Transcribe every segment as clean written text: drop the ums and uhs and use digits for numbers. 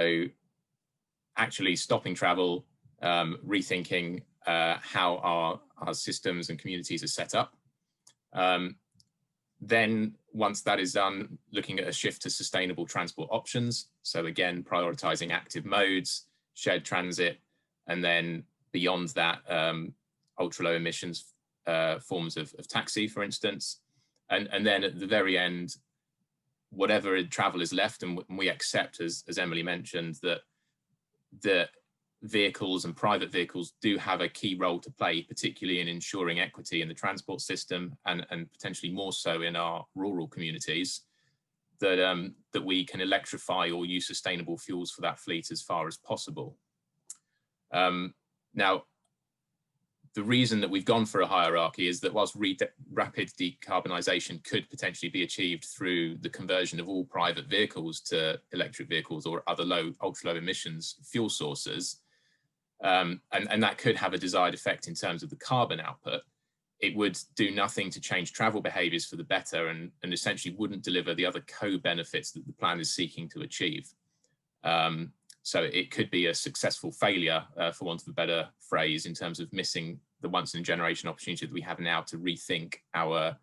So actually stopping travel, rethinking how our systems and communities are set up. Then once that is done, looking at a shift to sustainable transport options. So again, prioritizing active modes, shared transit, and then beyond that, ultra low emissions forms of taxi, for instance. And then at the very end, whatever travel is left, and we accept, as Emily mentioned, that the vehicles and private vehicles do have a key role to play, particularly in ensuring equity in the transport system, and potentially more so in our rural communities, that that we can electrify or use sustainable fuels for that fleet as far as possible. Now, the reason that we've gone for a hierarchy is that whilst rapid decarbonisation could potentially be achieved through the conversion of all private vehicles to electric vehicles or other ultra low emissions fuel sources, and that could have a desired effect in terms of the carbon output, it would do nothing to change travel behaviours for the better, and essentially wouldn't deliver the other co-benefits that the plan is seeking to achieve. So it could be a successful failure, for want of a better phrase, in terms of missing the once-in-a-generation opportunity that we have now to rethink our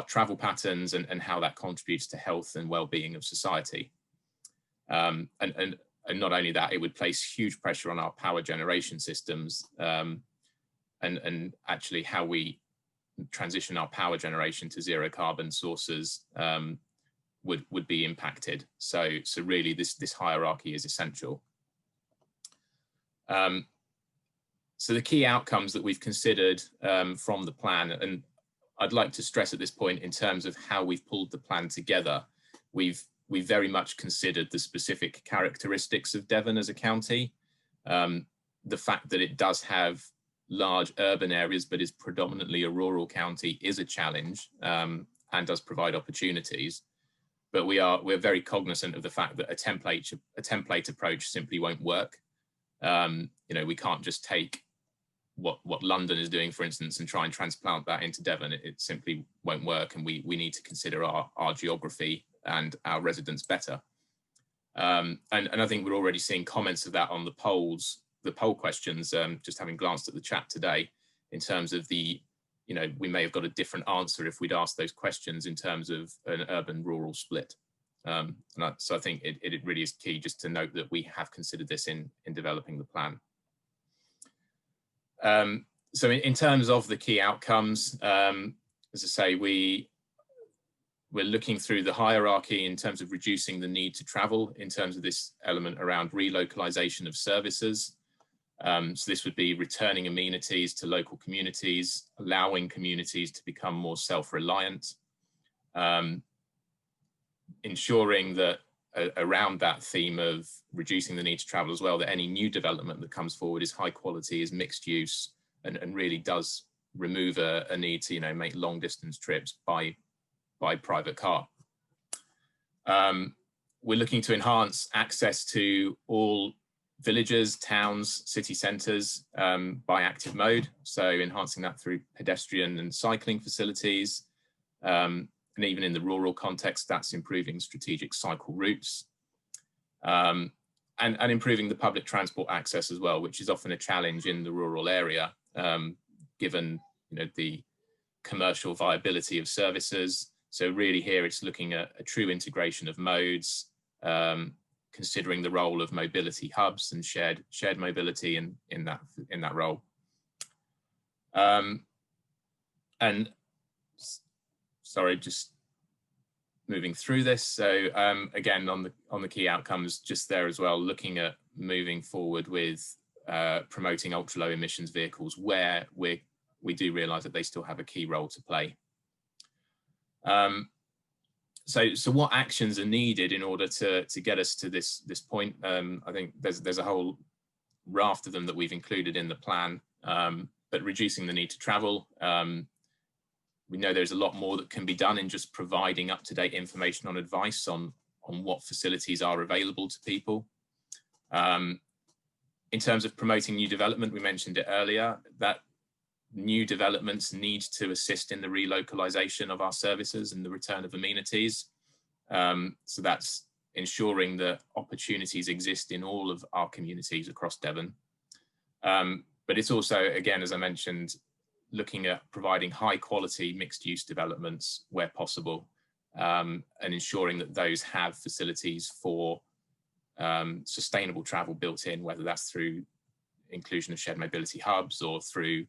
travel patterns and how that contributes to health and well-being of society. And not only that, it would place huge pressure on our power generation systems, and actually how we transition our power generation to zero carbon sources would be impacted. So really this hierarchy is essential. So the key outcomes that we've considered from the plan, and I'd like to stress at this point in terms of how we've pulled the plan together, we've very much considered the specific characteristics of Devon as a county, the fact that it does have large urban areas but is predominantly a rural county is a challenge, and does provide opportunities. But we're very cognizant of the fact that a template approach simply won't work. You know, we can't just take what London is doing, for instance, and try and transplant that into Devon. It simply won't work, and we need to consider our geography and our residents better. And I think we're already seeing comments of that on the poll questions, just having glanced at the chat today, in terms of you know, we may have got a different answer if we'd asked those questions in terms of an urban-rural split. So I think it really is key just to note that we have considered this in developing the plan. So in terms of the key outcomes, as I say, we're looking through the hierarchy in terms of reducing the need to travel, in terms of this element around relocalization of services. So this would be returning amenities to local communities, allowing communities to become more self-reliant, ensuring that around that theme of reducing the need to travel as well, that any new development that comes forward is high quality, is mixed use, and really does remove a need to, you know, make long distance trips by private car. We're looking to enhance access to all villages, towns, city centres by active mode, so enhancing that through pedestrian and cycling facilities, and even in the rural context, that's improving strategic cycle routes, and improving the public transport access as well, which is often a challenge in the rural area, given, you know, the commercial viability of services. So really here it's looking at a true integration of modes, considering the role of mobility hubs and shared mobility in that role. And sorry, just moving through this. So again, on the key outcomes, just there as well, looking at moving forward with promoting ultra low emissions vehicles where we do realise that they still have a key role to play. So what actions are needed in order to get us to this point? I think there's a whole raft of them that we've included in the plan, but reducing the need to travel. We know there's a lot more that can be done in just providing up-to-date information on advice on what facilities are available to people. In terms of promoting new development, we mentioned it earlier, that new developments need to assist in the relocalization of our services and the return of amenities. So that's ensuring that opportunities exist in all of our communities across Devon. But it's also, again, as I mentioned, looking at providing high quality mixed use developments where possible, and ensuring that those have facilities for sustainable travel built in, whether that's through inclusion of shared mobility hubs or through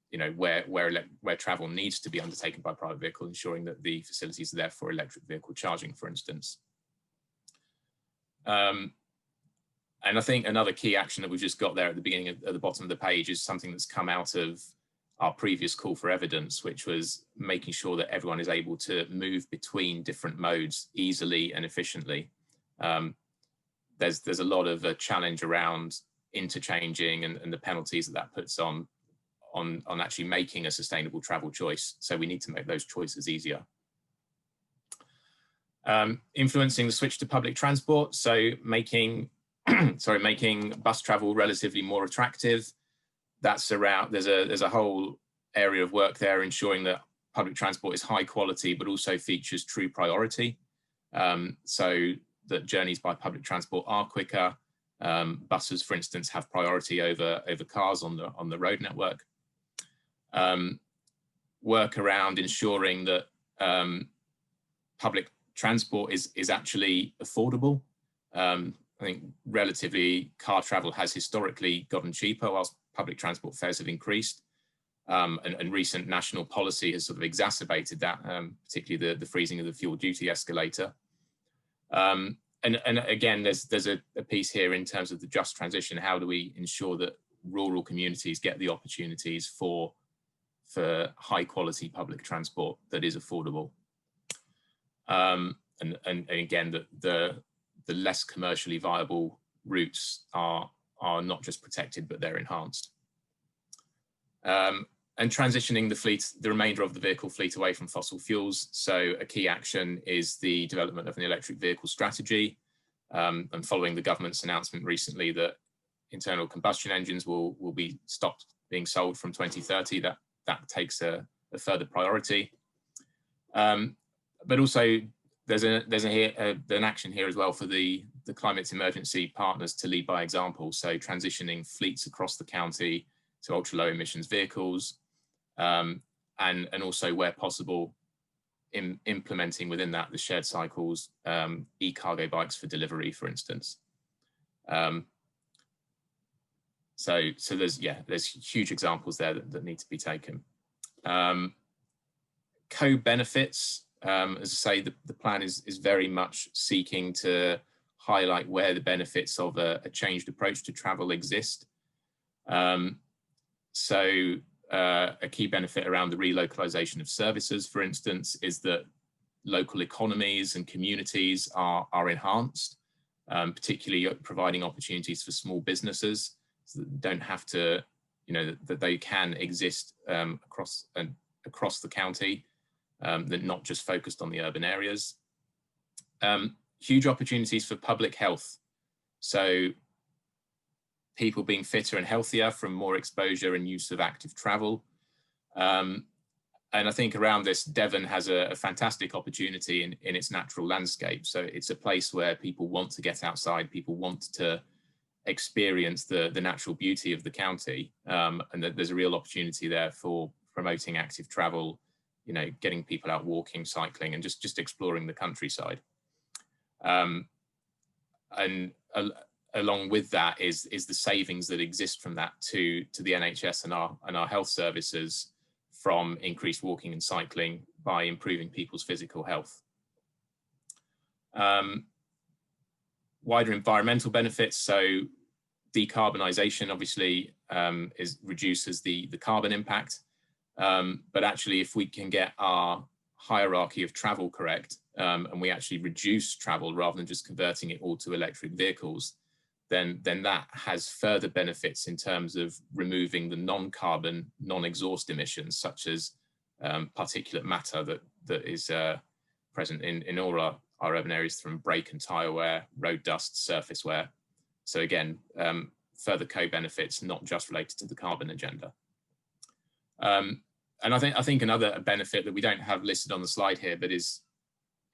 you know, where travel needs to be undertaken by private vehicle, ensuring that the facilities are there for electric vehicle charging, for instance. And I think another key action that we've just got there at the beginning, at the bottom of the page, is something that's come out of our previous call for evidence, which was making sure that everyone is able to move between different modes easily and efficiently. There's a lot of challenge around interchanging and the penalties that puts on actually making a sustainable travel choice. So we need to make those choices easier. Influencing the switch to public transport, so making making bus travel relatively more attractive. That's around, there's a whole area of work there ensuring that public transport is high quality but also features true priority, so that journeys by public transport are quicker. Buses, for instance, have priority over cars on the road network. Work around ensuring that public transport is actually affordable. I think relatively car travel has historically gotten cheaper whilst public transport fares have increased. And recent national policy has sort of exacerbated that, particularly the freezing of the fuel duty escalator. And again, there's a piece here in terms of the just transition. How do we ensure that rural communities get the opportunities for high quality public transport that is affordable? And again, the less commercially viable routes are not just protected, but they're enhanced. And transitioning the remainder of the vehicle fleet away from fossil fuels. So a key action is the development of an electric vehicle strategy. And following the government's announcement recently that internal combustion engines will be stopped being sold from 2030, that takes a further priority. But also there's an action here as well for the climate emergency partners to lead by example. So transitioning fleets across the county to ultra low emissions vehicles, and also where possible, implementing within that the shared cycles, e-cargo bikes for delivery, for instance. So there's huge examples there that need to be taken. Co-benefits, as I say, the plan is very much seeking to highlight where the benefits of a changed approach to travel exist. So a key benefit around the relocalization of services, for instance, is that local economies and communities are enhanced, particularly providing opportunities for small businesses so that they don't have to, that they can exist across the county, that not just focused on the urban areas. Huge opportunities for public health. So people being fitter and healthier from more exposure and use of active travel. And I think around this, Devon has a fantastic opportunity in its natural landscape. So it's a place where people want to get outside, people want to experience the natural beauty of the county, and that there's a real opportunity there for promoting active travel, getting people out walking, cycling, and just exploring the countryside. And along with that is the savings that exist from that to the NHS and our health services from increased walking and cycling by improving people's physical health. Wider environmental benefits, so decarbonisation obviously reduces the carbon impact, but actually if we can get our hierarchy of travel correct, and we actually reduce travel rather than just converting it all to electric vehicles, then that has further benefits in terms of removing the non-carbon, non-exhaust emissions, such as particulate matter that is present in all our urban areas from brake and tyre wear, road dust, surface wear. So again, further co-benefits, not just related to the carbon agenda. And I think another benefit that we don't have listed on the slide here, but is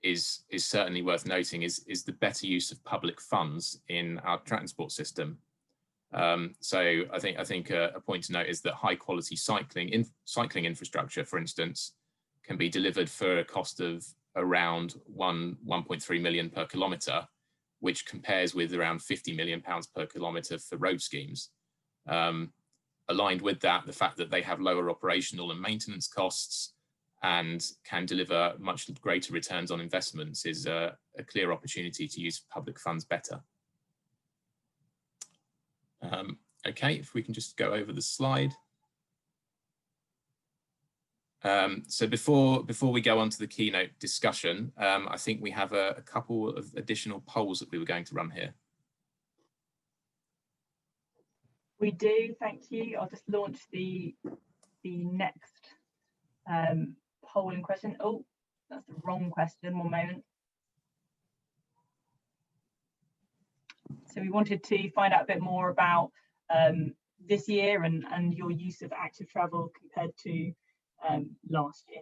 is certainly worth noting is the better use of public funds in our transport system. So I think a point to note is that high quality cycling infrastructure, for instance, can be delivered for a cost of around 1.3 million per kilometre, which compares with around £50 million per kilometre for road schemes. Aligned with that, the fact that they have lower operational and maintenance costs and can deliver much greater returns on investments is a clear opportunity to use public funds better. Okay, if we can just go over the slide. So before we go on to the keynote discussion, I think we have a couple of additional polls that we were going to run here. We do, thank you. I'll just launch the next polling question. Oh, that's the wrong question, one moment. So we wanted to find out a bit more about this year and your use of active travel compared to last year.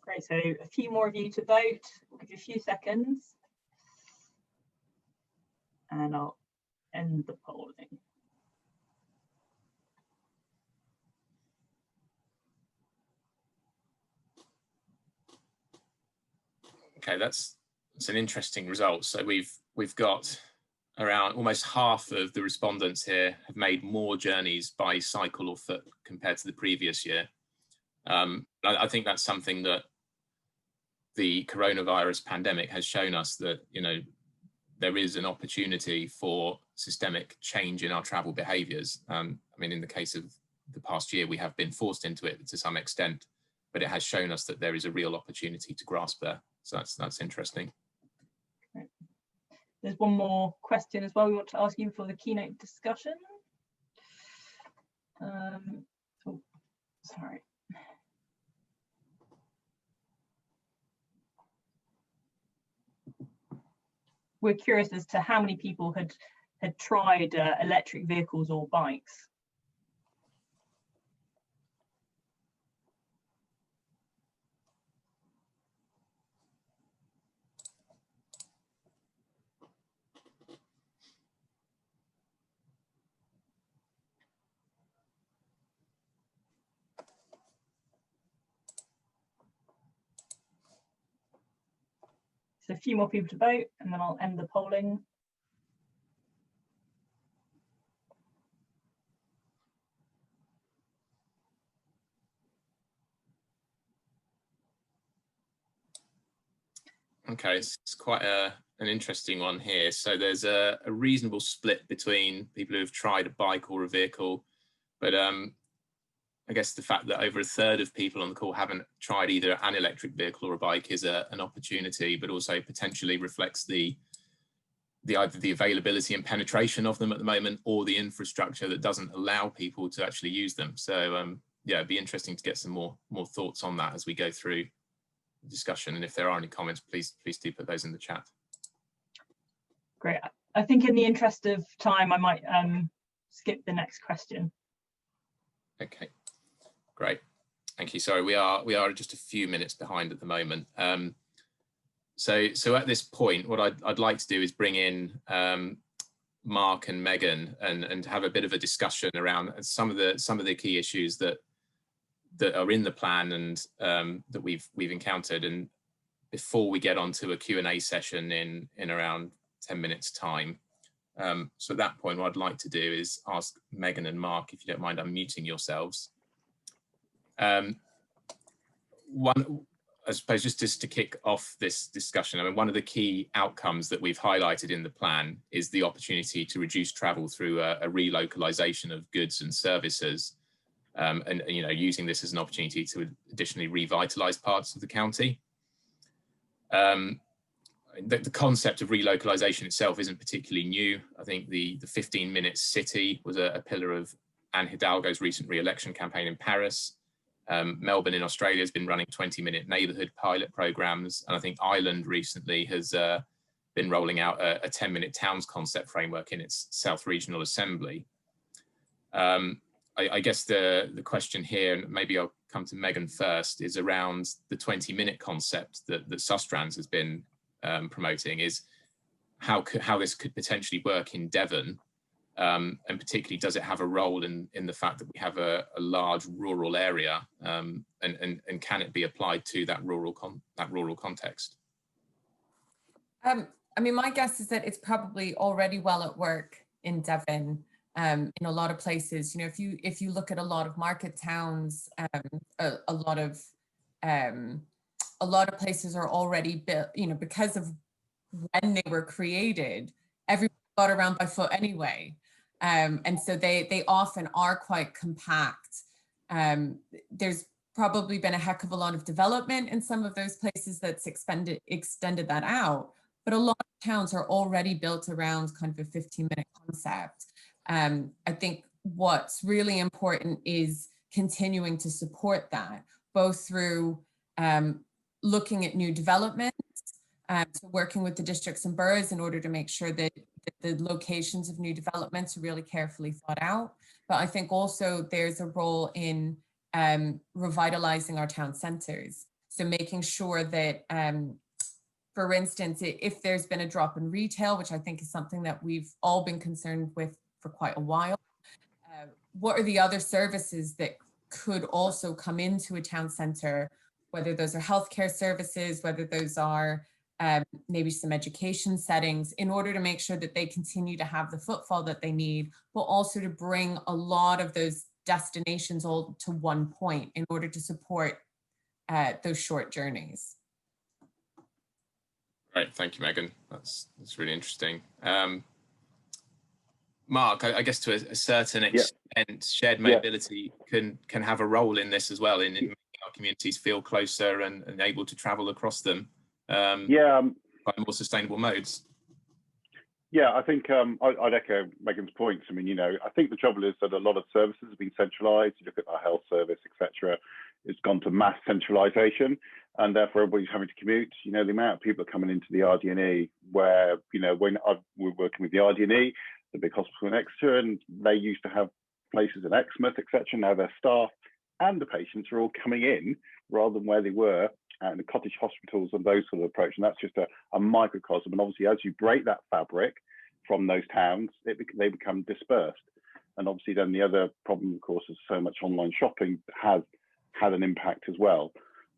Great, so a few more of you to vote. We'll give you a few seconds and I'll end the polling. Okay, that's an interesting result. So we've got around almost half of the respondents here have made more journeys by cycle or foot compared to the previous year. I think that's something that the coronavirus pandemic has shown us, that there is an opportunity for systemic change in our travel behaviours. I mean, in the case of the past year, we have been forced into it to some extent, but it has shown us that there is a real opportunity to grasp there. So that's interesting. Right. There's one more question as well we want to ask you for the keynote discussion. Oh, sorry. We're curious as to how many people had tried electric vehicles or bikes. So a few more people to vote and then I'll end the polling. Okay, it's quite an interesting one here. So there's a reasonable split between people who have tried a bike or a vehicle, but I guess the fact that over a third of people on the call haven't tried either an electric vehicle or a bike is an opportunity, but also potentially reflects either the availability and penetration of them at the moment, or the infrastructure that doesn't allow people to actually use them. So yeah, it'd be interesting to get some more thoughts on that as we go through the discussion. And if there are any comments, please do put those in the chat. Great. I think in the interest of time, I might skip the next question. Okay. Great, thank you. Sorry, we are just a few minutes behind at the moment. So at this point, what I'd like to do is bring in Mark and Megan and have a bit of a discussion around some of the key issues that are in the plan and that we've encountered. And before we get onto a Q&A session in around 10 minutes time. So at that point, what I'd like to do is ask Megan and Mark, if you don't mind unmuting yourselves. I suppose just to kick off this discussion, I mean, one of the key outcomes that we've highlighted in the plan is the opportunity to reduce travel through a relocalization of goods and services, and using this as an opportunity to additionally revitalize parts of the county. The concept of relocalization itself isn't particularly new. I think the 15-minute city was a pillar of Anne Hidalgo's recent re-election campaign in Paris. Melbourne in Australia has been running 20-minute neighbourhood pilot programmes, and I think Ireland recently has been rolling out a 10-minute towns concept framework in its South Regional Assembly. I guess the question here, and maybe I'll come to Megan first, is around the 20-minute concept that Sustrans has been promoting, is how this could potentially work in Devon, and particularly does it have a role in the fact that we have a large rural area, and can it be applied to that rural context? I mean, my guess is that it's probably already well at work in Devon. In a lot of places, you know, if you look at a lot of market towns, a lot of places are already built, you know, because of when they were created, everybody got around by foot anyway. And so they often are quite compact. There's probably been a heck of a lot of development in some of those places that's extended that out, but a lot of towns are already built around kind of a 15-minute concept. I think what's really important is continuing to support that, both through looking at new developments, so working with the districts and boroughs in order to make sure that the locations of new developments are really carefully thought out. But I think also there's a role in revitalizing our town centers. So making sure that, for instance, if there's been a drop in retail, which I think is something that we've all been concerned with for quite a while, what are the other services that could also come into a town center, whether those are healthcare services, whether those are maybe some education settings, in order to make sure that they continue to have the footfall that they need, but also to bring a lot of those destinations all to one point in order to support those short journeys. Right, thank you, Megan. That's really interesting. Mark, I guess to a certain extent, shared mobility can have a role in this as well, in making our communities feel closer and able to travel across them by more sustainable modes. Yeah, I think I'd echo Megan's points. I mean, you know, I think the trouble is that a lot of services have been centralised. You look at our health service, etc. It's gone to mass centralisation, and therefore everybody's having to commute. You know, the amount of people are coming into the RD&E, where, you know, when we're working with the RD&E, the big hospital in Exeter, and they used to have places in Exmouth, etc. Now their staff and the patients are all coming in rather than where they were at the cottage hospitals and those sort of approach. And that's just a microcosm. And obviously, as you break that fabric from those towns, they become dispersed. And obviously, then the other problem, of course, is so much online shopping has had an impact as well.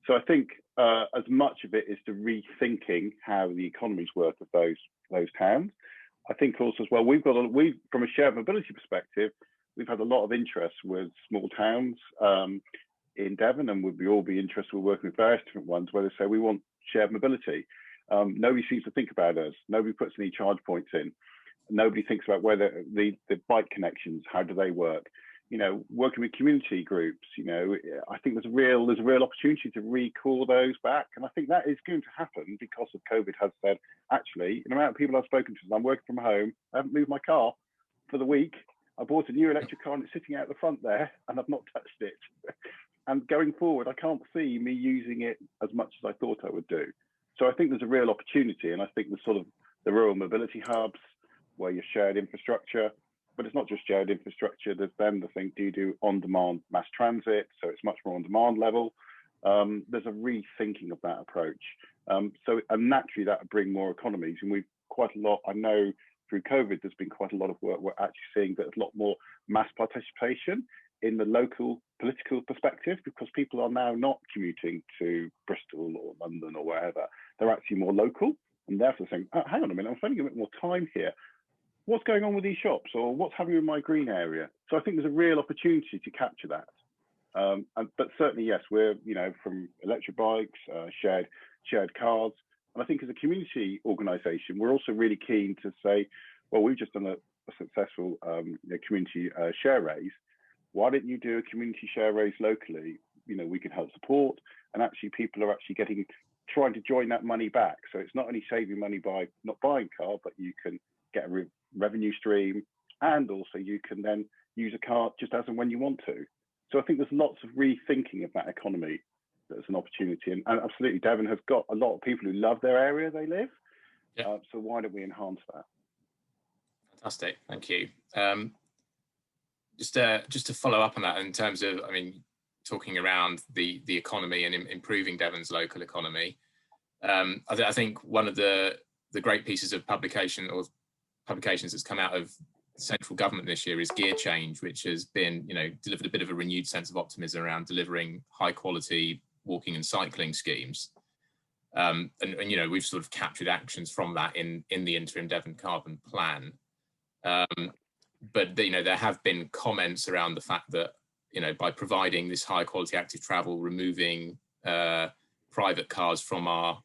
So I think as much of it is to rethinking how the economies work of those towns. I think also as well, from a shared mobility perspective, we've had a lot of interest with small towns in Devon, and would we all be interested? We're working with various different ones where they say we want shared mobility. Nobody seems to think about us. Nobody puts any charge points in. Nobody thinks about whether the bike connections, how do they work? You know, working with community groups, you know, I think there's a real opportunity to recall those back. And I think that is going to happen because of COVID has said, actually, the amount of people I've spoken to, I'm working from home, I haven't moved my car for the week. I bought a new electric car and it's sitting out the front there and I've not touched it. And going forward, I can't see me using it as much as I thought I would do. So I think there's a real opportunity. And I think the sort of the rural mobility hubs where you shared infrastructure, but it's not just shared infrastructure. There's then the thing, do you do on-demand mass transit? So it's much more on-demand level. There's a rethinking of that approach. And naturally that would bring more economies. And we've quite a lot, I know through COVID, there's been quite a lot of work. We're actually seeing that there's a lot more mass participation in the local political perspective, because people are now not commuting to Bristol or London or wherever. They're actually more local, and therefore saying, oh, hang on a minute, I'm spending a bit more time here. What's going on with these shops, or what's happening in my green area? So I think there's a real opportunity to capture that. But certainly, yes, we're, you know, from electric bikes, shared cars. And I think as a community organisation, we're also really keen to say, well, we've just done a successful community share raise. Why don't you do a community share raise locally? You know, we can help support, and actually people are actually trying to join that money back. So it's not only saving money by not buying a car, but you can get a revenue stream, and also you can then use a car just as and when you want to. So I think there's lots of rethinking of that economy that's an opportunity. And absolutely, Devon has got a lot of people who love their area they live. Yeah. So why don't we enhance that? Fantastic, thank you. Just to follow up on that in terms of, I mean, talking around the economy and improving Devon's local economy, I think one of the great pieces of publications that's come out of central government this year is Gear Change, which has been, you know, delivered a bit of a renewed sense of optimism around delivering high quality walking and cycling schemes. And you know, we've sort of captured actions from that in the interim Devon carbon plan. But you know, there have been comments around the fact that, you know, by providing this high quality active travel, removing private cars from our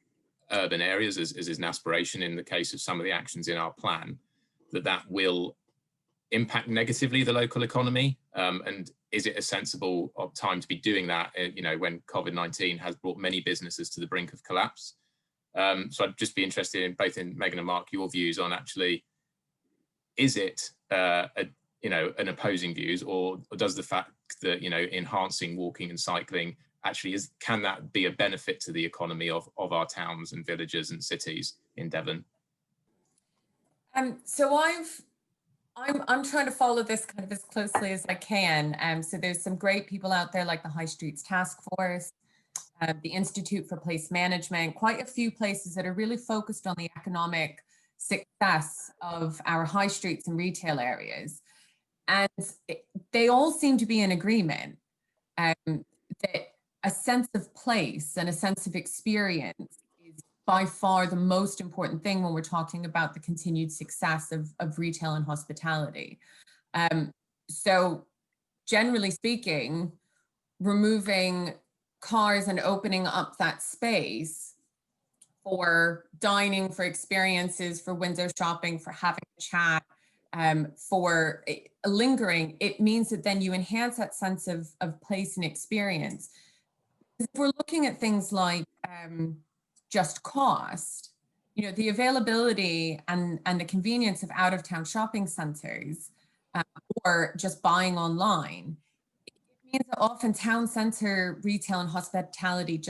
urban areas, as is an aspiration in the case of some of the actions in our plan, that will impact negatively the local economy. And is it a sensible time to be doing that, you know, when COVID-19 has brought many businesses to the brink of collapse? So I'd just be interested in both in Megan and Mark, your views on actually, is it you know, an opposing views, or does the fact that, you know, enhancing walking and cycling actually can that be a benefit to the economy of our towns and villages and cities in Devon? So I'm trying to follow this kind of as closely as I can. So there's some great people out there like the High Streets Task Force, the Institute for Place Management, quite a few places that are really focused on the economic success of our high streets and retail areas. And they all seem to be in agreement that a sense of place and a sense of experience is by far the most important thing when we're talking about the continued success of retail and hospitality. So generally speaking, removing cars and opening up that space for dining, for experiences, for window shopping, for having a chat, for lingering, it means that then you enhance that sense of place and experience. If we're looking at things like just cost, you know, the availability and the convenience of out-of-town shopping centers or just buying online, it means that often town center retail and hospitality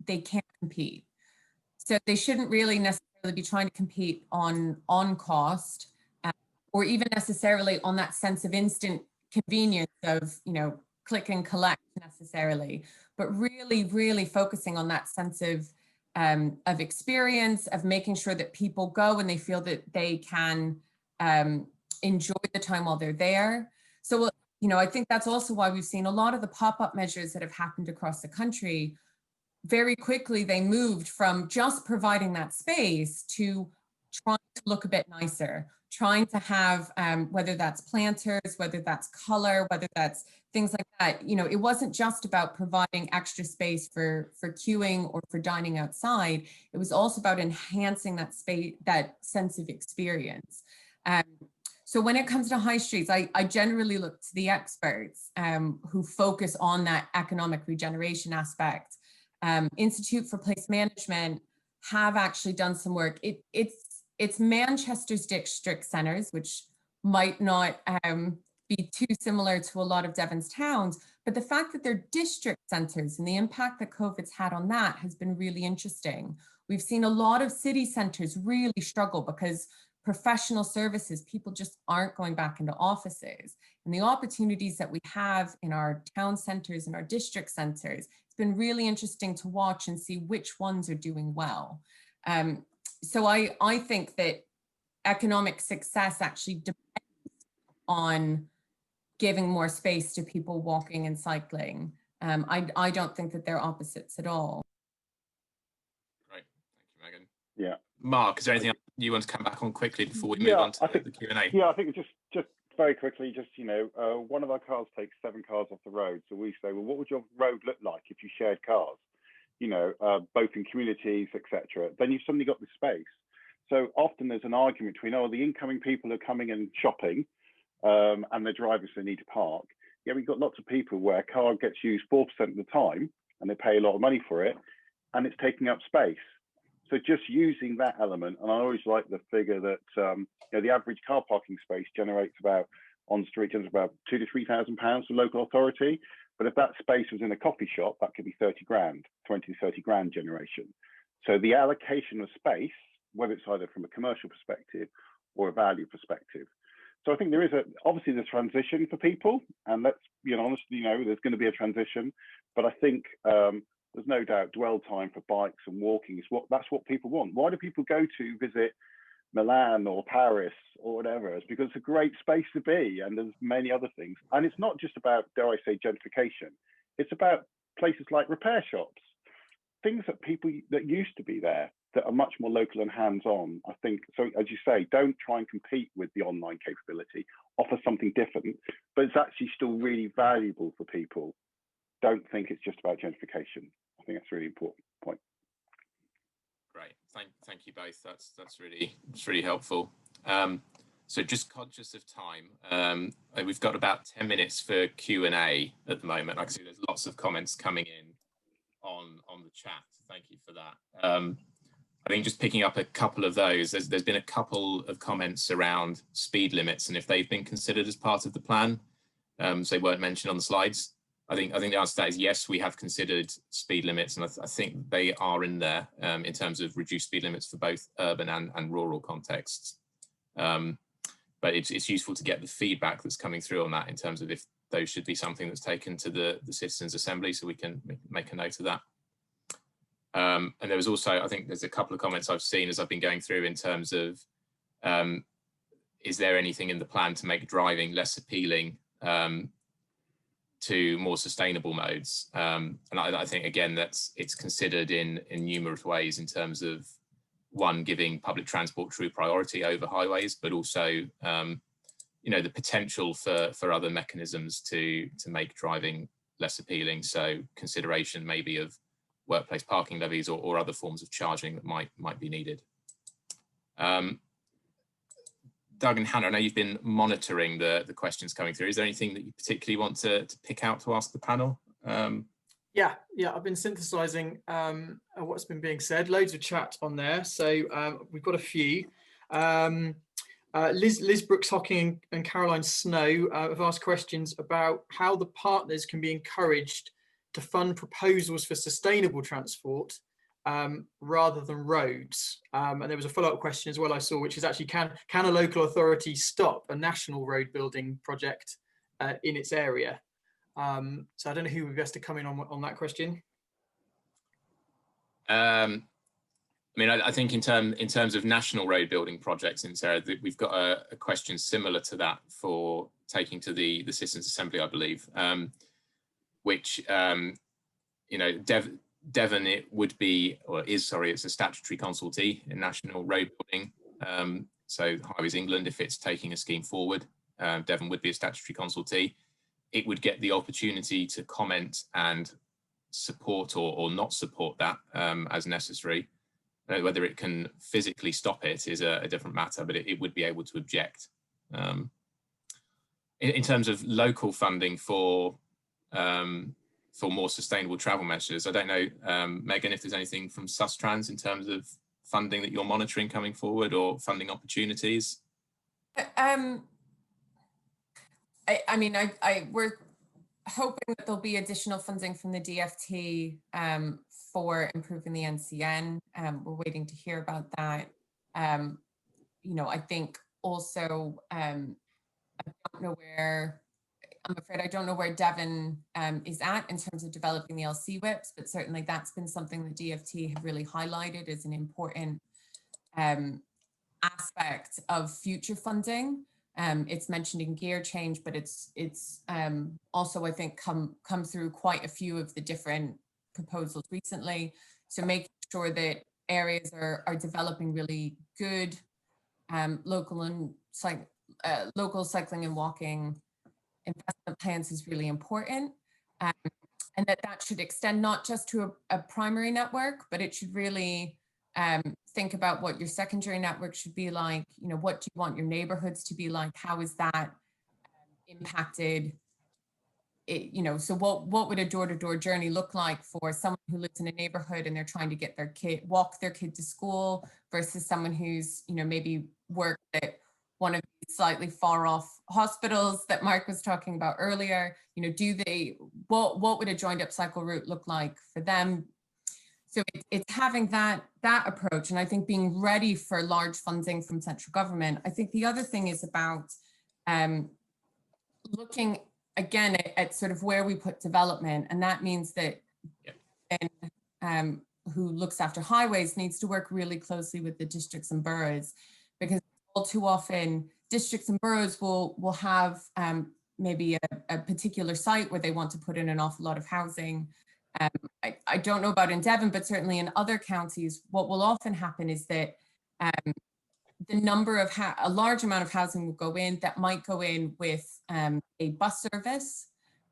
they can't compete. So they shouldn't really necessarily be trying to compete on cost or even necessarily on that sense of instant convenience of, you know, click and collect necessarily, but really, really focusing on that sense of experience, of making sure that people go and they feel that they can enjoy the time while they're there. So, you know, I think that's also why we've seen a lot of the pop-up measures that have happened across the country. Very quickly, they moved from just providing that space to trying to look a bit nicer, trying to have, whether that's planters, whether that's color, whether that's things like that. You know, it wasn't just about providing extra space for queuing or for dining outside. It was also about enhancing that space, that sense of experience. So when it comes to high streets, I generally look to the experts who focus on that economic regeneration aspect. Institute for Place Management have actually done some work. It's Manchester's district centres, which might not be too similar to a lot of Devon's towns, but the fact that they're district centres and the impact that COVID's had on that has been really interesting. We've seen a lot of city centres really struggle because professional services, people just aren't going back into offices. And the opportunities that we have in our town centres and our district centres, it's been really interesting to watch and see which ones are doing well. So I think that economic success actually depends on giving more space to people walking and cycling. I don't think that they're opposites at all. Great, thank you, Megan. Yeah. Mark, is there anything else you want to come back on quickly before we move on to the Q&A? Yeah, I think just very quickly, just, you know, one of our cars takes 7 cars off the road. So we say, well, what would your road look like if you shared cars? You know, both in communities, etc. Then you've suddenly got the space. So often there's an argument between, oh, the incoming people are coming and shopping and the drivers, they need to park. Yeah, we've got lots of people where a car gets used 4% of the time and they pay a lot of money for it and it's taking up space. So just using that element, and I always like the figure that you know, the average car parking space generates about on street is about £2,000 to £3,000 for local authority. But if that space was in a coffee shop, that could be 30 grand, 20 to 30 grand generation. So the allocation of space, whether it's either from a commercial perspective or a value perspective. So I think there is obviously the transition for people, and let's be honest, there's going to be a transition, but I think there's no doubt dwell time for bikes and walking is that's what people want. Why do people go to visit Milan or Paris or whatever? It's because it's a great space to be, and there's many other things. And it's not just about, dare I say, gentrification. It's about places like repair shops, things that people that used to be there that are much more local and hands-on. I think, so as you say, don't try and compete with the online capability, offer something different, but it's actually still really valuable for people. Don't think it's just about gentrification. I think that's a really important point. Great, thank you both. That's really helpful. So just conscious of time, we've got about 10 minutes for Q&A at the moment. I can see there's lots of comments coming in on the chat. Thank you for that. I think just picking up a couple of those, there's been a couple of comments around speed limits and if they've been considered as part of the plan. So they weren't mentioned on the slides. I think the answer to that is yes, we have considered speed limits, and I think they are in there in terms of reduced speed limits for both urban and rural contexts. But it's useful to get the feedback that's coming through on that in terms of if those should be something that's taken to the Citizens Assembly, so we can make a note of that. And there was also, I think there's a couple of comments I've seen as I've been going through in terms of, is there anything in the plan to make driving less appealing to more sustainable modes? And I think, again, it's considered in numerous ways in terms of, one, giving public transport true priority over highways, but also, the potential for other mechanisms to make driving less appealing. So consideration maybe of workplace parking levies or other forms of charging that might be needed. Doug and Hannah, I know you've been monitoring the questions coming through. Is there anything that you particularly want to pick out to ask the panel? Yeah, I've been synthesizing what's been being said. Loads of chat on there. So we've got a few. Liz Brooks-Hocking and Caroline Snow have asked questions about how the partners can be encouraged to fund proposals for sustainable transport rather than roads. And there was a follow-up question as well I saw, which is actually, can a local authority stop a national road building project in its area? So I don't know who would be best to come in on that question. I think in terms of national road building projects in Sarah, we've got a question similar to that for taking to the Citizens Assembly, I believe. Which, Devon, it would be, or is, sorry, it's a statutory consultee in national road building. So Highways England, if it's taking a scheme forward, Devon would be a statutory consultee. It would get the opportunity to comment and support or not support that as necessary. Whether it can physically stop it is a different matter, but it would be able to object. In terms of local funding for more sustainable travel measures, I don't know, Megan, if there's anything from Sustrans in terms of funding that you're monitoring coming forward or funding opportunities. We're hoping that there'll be additional funding from the DFT for improving the NCN. We're waiting to hear about that. I think also, I don't know where Devon is at in terms of developing the LC whips, but certainly that's been something that DFT have really highlighted as an important aspect of future funding. It's mentioned in gear change, but it's also, I think, come through quite a few of the different proposals recently. So making sure that areas are developing really good local cycling and walking investment plans is really important, and that should extend not just to a primary network, but it should really think about what your secondary network should be like. What do you want your neighborhoods to be like? How is that impacted? So what would a door-to-door journey look like for someone who lives in a neighborhood and they're trying to get walk their kid to school versus someone who's maybe worked at one of these slightly far off hospitals that Mark was talking about earlier. You know, what would a joined up cycle route look like for them? So it's having that approach, and I think being ready for large funding from central government. I think the other thing is about looking again at sort of where we put development, and that means that who looks after highways needs to work really closely with the districts and boroughs, because all too often districts and boroughs will have maybe a particular site where they want to put in an awful lot of housing. I don't know about in Devon, but certainly in other counties, what will often happen is that the number of a large amount of housing will go in that might go in with a bus service.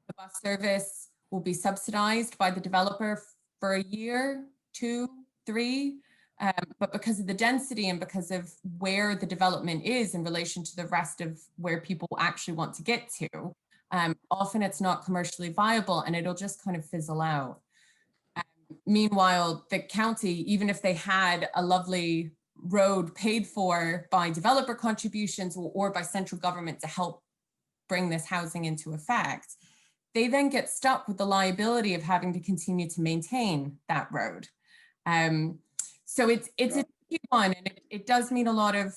The bus service will be subsidized by the developer for a year, 2, 3, but because of the density and because of where the development is in relation to the rest of where people actually want to get to, often it's not commercially viable and it'll just kind of fizzle out. Meanwhile, the county, even if they had a lovely road paid for by developer contributions or by central government to help bring this housing into effect, they then get stuck with the liability of having to continue to maintain that road. So it's a tricky one, and it does mean a lot of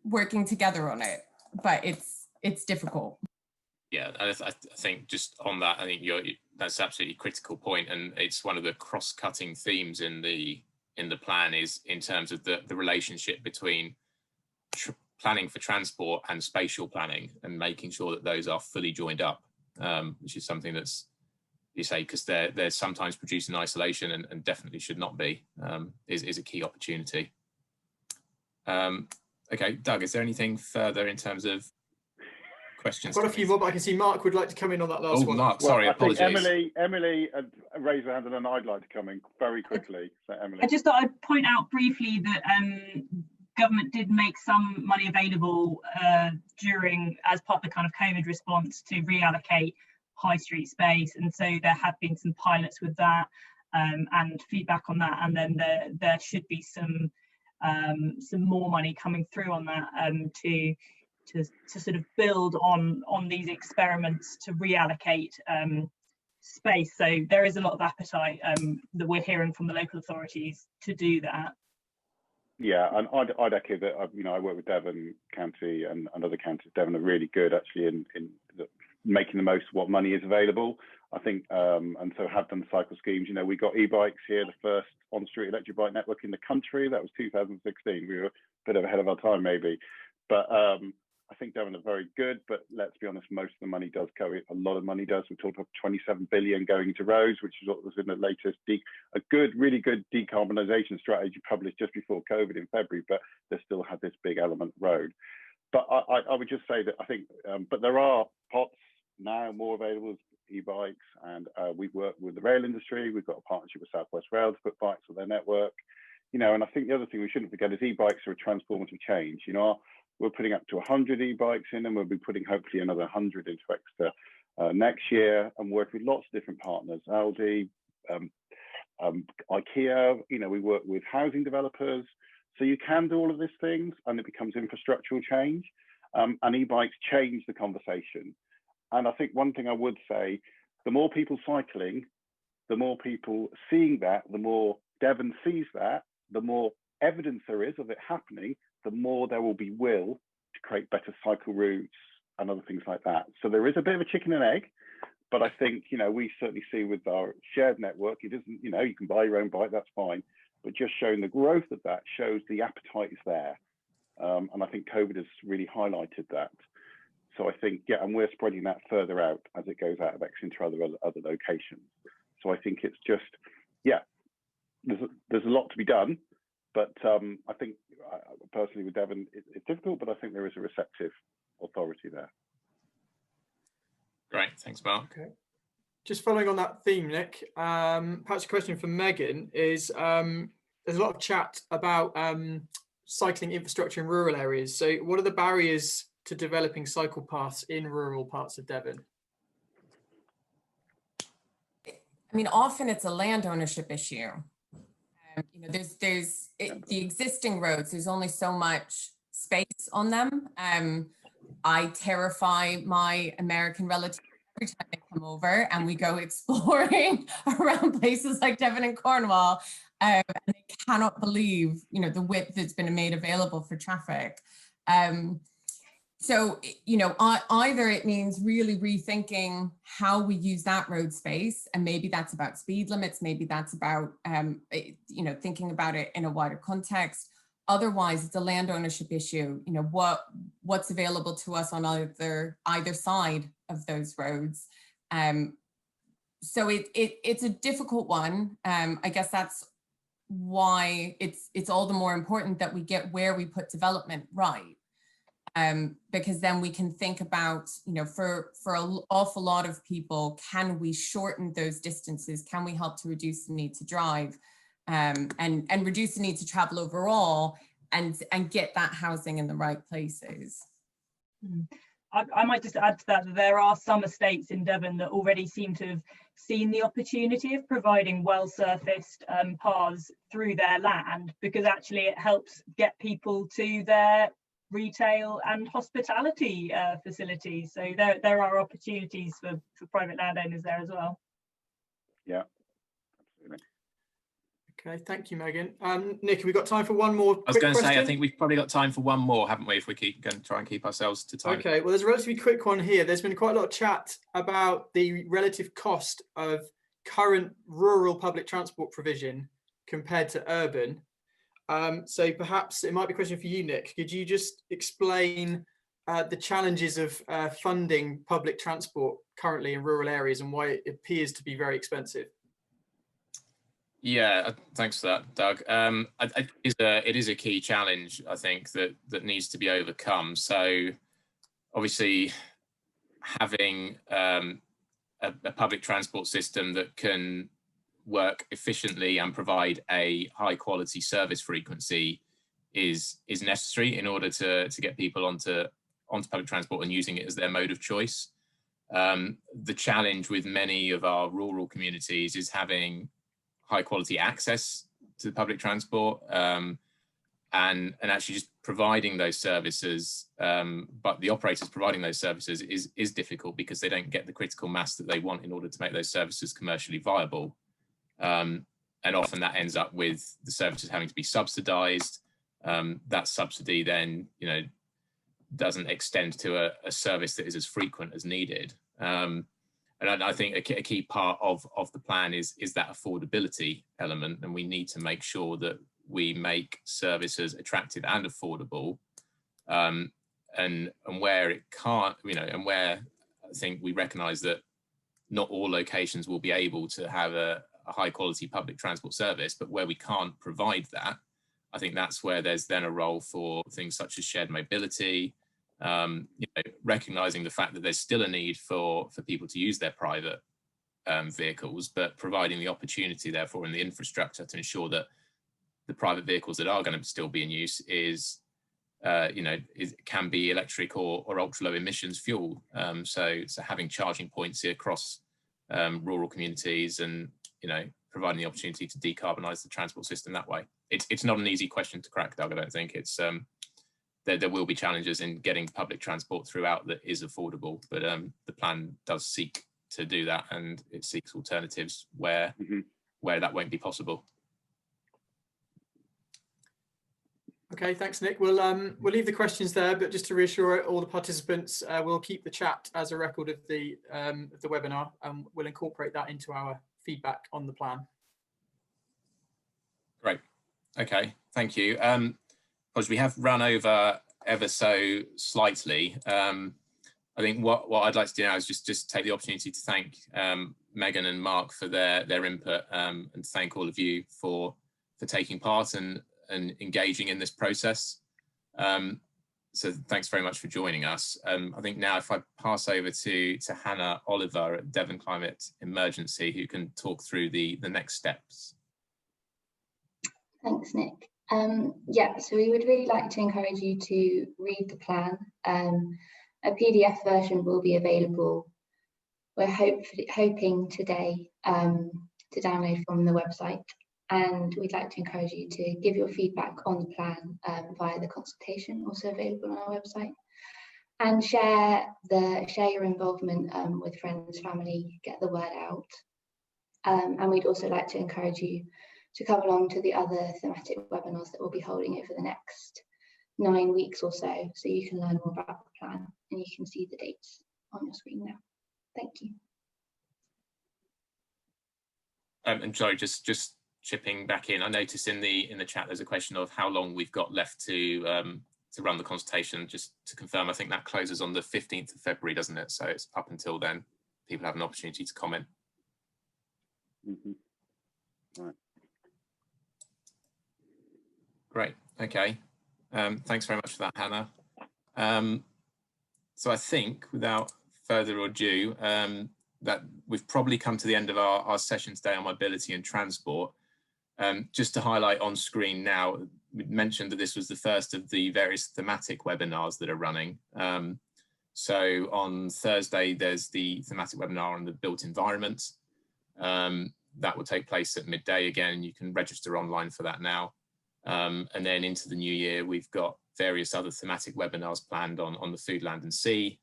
working together on it, but it's difficult. Yeah, I think just on that, I think that's absolutely a critical point, and it's one of the cross-cutting themes in the plan is in terms of the relationship between planning for transport and spatial planning, and making sure that those are fully joined up, which is something that's, you say, because they're sometimes produced in isolation and definitely should not be, is a key opportunity. Okay, Doug, is there anything further in terms of questions? Quite a few more, but I can see Mark would like to come in on that last one. Mark, sorry, apologies. I think Emily raised her hand, and then I'd like to come in very quickly. So Emily. I just thought I'd point out briefly that government did make some money available as part of the kind of COVID response to reallocate high street space, and so there have been some pilots with that and feedback on that, and then there should be some more money coming through on that to sort of build on these experiments to reallocate space. So there is a lot of appetite that we're hearing from the local authorities to do that. Yeah, and I'd echo that. You know, I work with Devon County and other counties. Devon are really good actually in making the most of what money is available, I think, and so have done cycle schemes. You know, we got e-bikes here, the first on-street electric bike network in the country. That was 2016. We were a bit ahead of our time maybe, but I think Devon are very good, but let's be honest, most of the money does go, a lot of money does. We talked about 27 billion going into roads, which is what was in the latest, really good decarbonisation strategy published just before COVID in February, but they still had this big element road. But I would just say that I think, but there are pots now more available as e-bikes, and we've worked with the rail industry. We've got a partnership with South West Rail to put bikes on their network, you know, and I think the other thing we shouldn't forget is e-bikes are a transformative change. You know, we're putting up to 100 e-bikes in, and we'll be putting hopefully another 100 into extra next year, and work with lots of different partners, Aldi, IKEA, you know, we work with housing developers. So you can do all of these things, and it becomes infrastructural change, and e-bikes change the conversation. And I think one thing I would say, the more people cycling, the more people seeing that, the more Devon sees that, the more evidence there is of it happening, the more there will be will to create better cycle routes and other things like that. So there is a bit of a chicken and egg, but I think, you know, we certainly see with our shared network, it isn't, you know, you can buy your own bike, that's fine, but just showing the growth of that shows the appetite is there. And I think COVID has really highlighted that. So I think, yeah, and we're spreading that further out as it goes out of X into other locations. So I think it's just, yeah, there's a lot to be done, but I think personally with Devon, it's difficult, but I think there is a receptive authority there. Great, thanks, Mark. Okay. Just following on that theme, Nick, perhaps a question for Megan is, there's a lot of chat about cycling infrastructure in rural areas. So what are the barriers to developing cycle paths in rural parts of Devon? I mean, often it's a land ownership issue. You know, the existing roads, there's only so much space on them. I terrify my American relatives every time they come over and we go exploring around places like Devon and Cornwall, and they cannot believe, you know, the width that's been made available for traffic. So, you know, either it means really rethinking how we use that road space, and maybe that's about speed limits, maybe that's about, you know, thinking about it in a wider context. Otherwise, it's a land ownership issue. You know, what's available to us on either side of those roads. So it's a difficult one. I guess that's why it's all the more important that we get where we put development right. Because then we can think about, you know, for an awful lot of people, can we shorten those distances? Can we help to reduce the need to drive, and reduce the need to travel overall, and get that housing in the right places? I might just add to that there are some estates in Devon that already seem to have seen the opportunity of providing well-surfaced paths through their land, because actually it helps get people to their retail and hospitality facilities. So there are opportunities for private landowners there as well. Yeah, absolutely. Okay, thank you, Megan. Nick, have we got time for one more? I was going to say, I think we've probably got time for one more, haven't we? If we keep going to try and keep ourselves to time. Okay, well, there's a relatively quick one here. There's been quite a lot of chat about the relative cost of current rural public transport provision compared to urban. So perhaps it might be a question for you, Nick. Could you just explain the challenges of funding public transport currently in rural areas and why it appears to be very expensive? Yeah, thanks for that, Doug. It is a key challenge, I think, that needs to be overcome. So obviously having a public transport system that can work efficiently and provide a high quality service frequency is necessary in order to get people onto public transport and using it as their mode of choice. The challenge with many of our rural communities is having high quality access to public transport, and actually just providing those services, but the operators providing those services is difficult because they don't get the critical mass that they want in order to make those services commercially viable. And often that ends up with the services having to be subsidized. That subsidy then, you know, doesn't extend to a service that is as frequent as needed. And I think a key part of the plan is that affordability element, and we need to make sure that we make services attractive and affordable, and where it can't, you know, and where I think we recognise that not all locations will be able to have a high quality public transport service, but where we can't provide that, I think that's where there's then a role for things such as shared mobility. You know, recognizing the fact that there's still a need for people to use their private vehicles, but providing the opportunity therefore in the infrastructure to ensure that the private vehicles that are going to still be in use is, you know, can be electric or ultra low emissions fuel. So having charging points across rural communities, and, you know, providing the opportunity to decarbonize the transport system that way. It's not an easy question to crack, Doug. I don't think it's. There will be challenges in getting public transport throughout that is affordable, but the plan does seek to do that, and it seeks alternatives where that won't be possible. Okay, thanks, Nick. We'll leave the questions there, but just to reassure all the participants, we'll keep the chat as a record of the webinar, and we'll incorporate that into our feedback on the plan. Great. Okay, thank you. Because we have run over ever so slightly, I think what I'd like to do now is just take the opportunity to thank Megan and Mark for their input, and to thank all of you for taking part and engaging in this process. So thanks very much for joining us. I think now if I pass over to Hannah Oliver at Devon Climate Emergency, who can talk through the next steps. Thanks, Nick. Yeah, so we would really like to encourage you to read the plan. A PDF version will be available. We're hoping today to download from the website. And we'd like to encourage you to give your feedback on the plan via the consultation, also available on our website. And share your involvement with friends, family, get the word out. And we'd also like to encourage you to come along to the other thematic webinars that we'll be holding over the next 9 weeks or so you can learn more about the plan, and you can see the dates on your screen now. Thank you. And sorry, just chipping back in, I noticed in the chat there's a question of how long we've got left to run the consultation. Just to confirm, I think that closes on the 15th of February, doesn't it? So it's up until then, people have an opportunity to comment. Right. Great, okay. Thanks very much for that, Hannah. So I think without further ado, that we've probably come to the end of our session today on mobility and transport. Just to highlight on screen now, we mentioned that this was the first of the various thematic webinars that are running. So on Thursday, there's the thematic webinar on the built environment. That will take place at midday again. You can register online for that now. And then into the new year, we've got various other thematic webinars planned on the food, land and sea,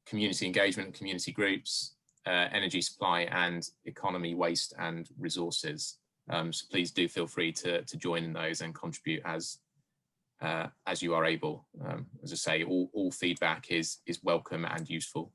community engagement, community groups, energy supply and economy, waste and resources. So please do feel free to join in those and contribute as you are able. As I say, all feedback is welcome and useful.